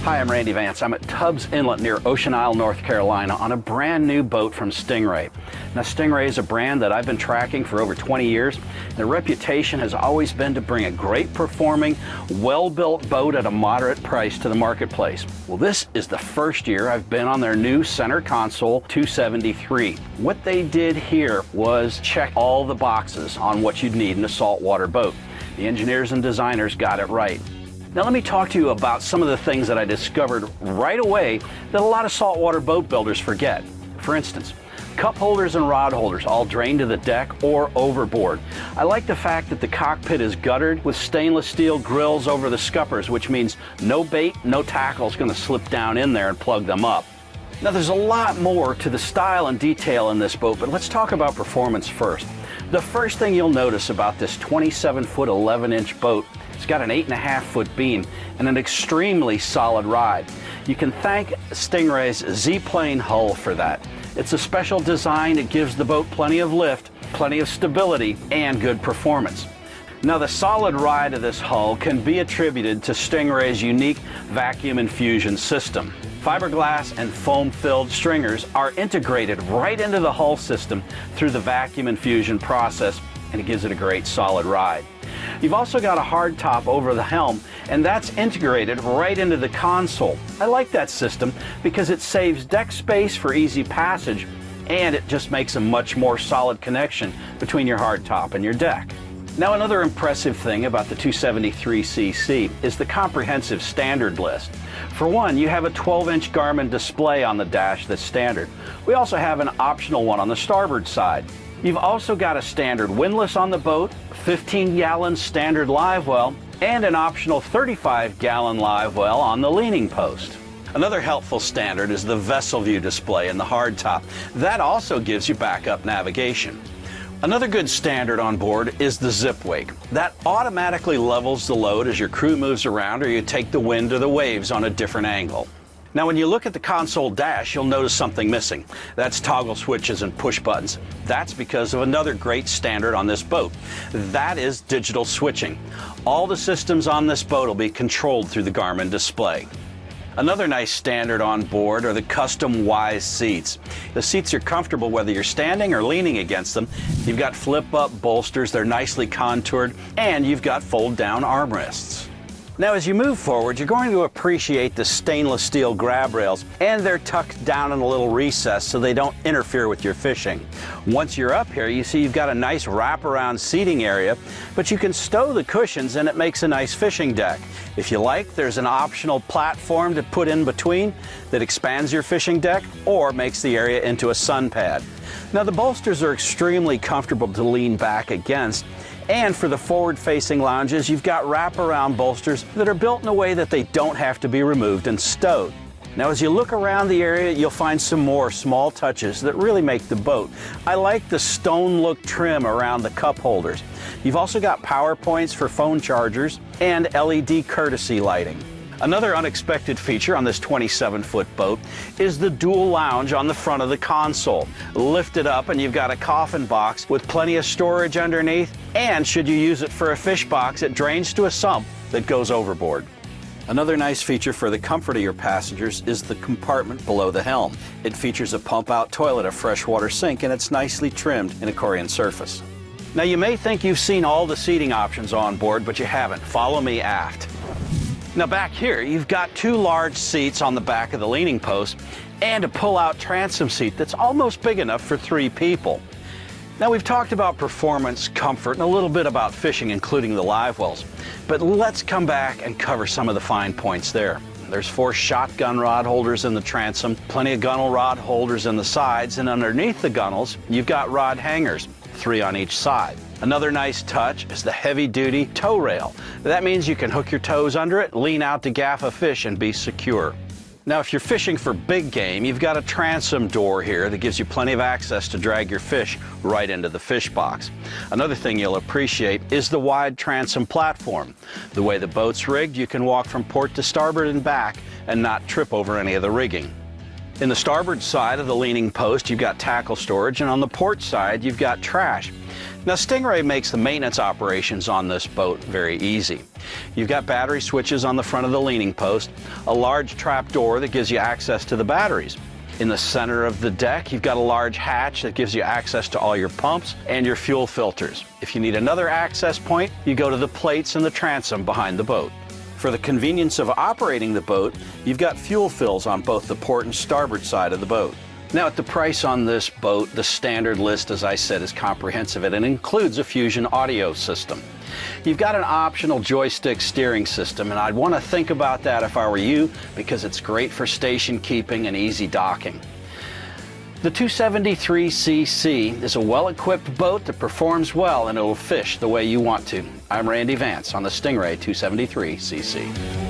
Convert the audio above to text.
Hi, I'm Randy Vance. I'm at Tubbs Inlet near Ocean Isle, North Carolina on a brand new boat from Stingray. Now, Stingray is a brand that I've been tracking for over 20 years. Their reputation has always been to bring a great performing, well-built boat at a moderate price to the marketplace. Well, this is the first year I've been on their new center console 273. What they did here was check all the boxes on what you'd need in a saltwater boat. The engineers and designers got it right. Now let me talk to you about some of the things that I discovered right away that a lot of saltwater boat builders forget. For instance, cup holders and rod holders all drain to the deck or overboard. I like the fact that the cockpit is guttered with stainless steel grills over the scuppers, which means no bait, no tackle is going to slip down in there and plug them up. Now there's a lot more to the style and detail in this boat, but let's talk about performance first. The first thing you'll notice about this 27-foot 11-inch boat, it's got an 8.5-foot beam and an extremely solid ride. You can thank Stingray's Z-plane hull for that. It's a special design that gives the boat plenty of lift, plenty of stability, and good performance. Now, the solid ride of this hull can be attributed to Stingray's unique vacuum infusion system. Fiberglass and foam-filled stringers are integrated right into the hull system through the vacuum infusion process, and it gives it a great solid ride. You've also got a hard top over the helm, and that's integrated right into the console. I like that system because it saves deck space for easy passage, and it just makes a much more solid connection between your hard top and your deck. Now, another impressive thing about the 273cc is the comprehensive standard list. For one, you have a 12-inch Garmin display on the dash that's standard. We also have an optional one on the starboard side. You've also got a standard windlass on the boat, 15-gallon standard live well, and an optional 35-gallon live well on the leaning post. Another helpful standard is the vessel view display in the hardtop. That also gives you backup navigation. Another good standard on board is the zip wake. That automatically levels the load as your crew moves around or you take the wind or the waves on a different angle. Now, when you look at the console dash, you'll notice something missing. That's toggle switches and push buttons. That's because of another great standard on this boat. That is digital switching. All the systems on this boat will be controlled through the Garmin display. Another nice standard on board are the custom Wise seats. The seats are comfortable whether you're standing or leaning against them. You've got flip-up bolsters, they're nicely contoured, and you've got fold-down armrests. Now, as you move forward, you're going to appreciate the stainless steel grab rails, and they're tucked down in a little recess so they don't interfere with your fishing. Once you're up here, you see you've got a nice wraparound seating area, but you can stow the cushions and it makes a nice fishing deck. If you like, there's an optional platform to put in between that expands your fishing deck or makes the area into a sun pad. Now, the bolsters are extremely comfortable to lean back against. And for the forward-facing lounges, you've got wraparound bolsters that are built in a way that they don't have to be removed and stowed. Now, as you look around the area, you'll find some more small touches that really make the boat. I like the stone look trim around the cup holders. You've also got power points for phone chargers and LED courtesy lighting. Another unexpected feature on this 27-foot boat is the dual lounge on the front of the console. Lift it up and you've got a coffin box with plenty of storage underneath, and should you use it for a fish box, it drains to a sump that goes overboard. Another nice feature for the comfort of your passengers is the compartment below the helm. It features a pump-out toilet, a freshwater sink, and it's nicely trimmed in a Corian surface. Now, you may think you've seen all the seating options on board, but you haven't. Follow me aft. Now, back here, you've got two large seats on the back of the leaning post and a pull-out transom seat that's almost big enough for 3 people. Now, we've talked about performance, comfort, and a little bit about fishing, including the live wells. But let's come back and cover some of the fine points there. There's 4 shotgun rod holders in the transom, plenty of gunnel rod holders in the sides, and underneath the gunnels, you've got rod hangers, 3 on each side. Another nice touch is the heavy-duty tow rail. That means you can hook your toes under it, lean out to gaff a fish, and be secure. Now, if you're fishing for big game, you've got a transom door here that gives you plenty of access to drag your fish right into the fish box. Another thing you'll appreciate is the wide transom platform. The way the boat's rigged, you can walk from port to starboard and back and not trip over any of the rigging. In the starboard side of the leaning post, you've got tackle storage, and on the port side, you've got trash. Now Stingray makes the maintenance operations on this boat very easy. You've got battery switches on the front of the leaning post, a large trap door that gives you access to the batteries. In the center of the deck, you've got a large hatch that gives you access to all your pumps and your fuel filters. If you need another access point, you go to the plates in the transom behind the boat. For the convenience of operating the boat, you've got fuel fills on both the port and starboard side of the boat. Now at the price on this boat, the standard list, as I said, is comprehensive and it includes a Fusion audio system. You've got an optional joystick steering system, and I'd want to think about that if I were you, because it's great for station keeping and easy docking. The 273cc is a well-equipped boat that performs well and it'll fish the way you want to. I'm Randy Vance on the Stingray 273cc.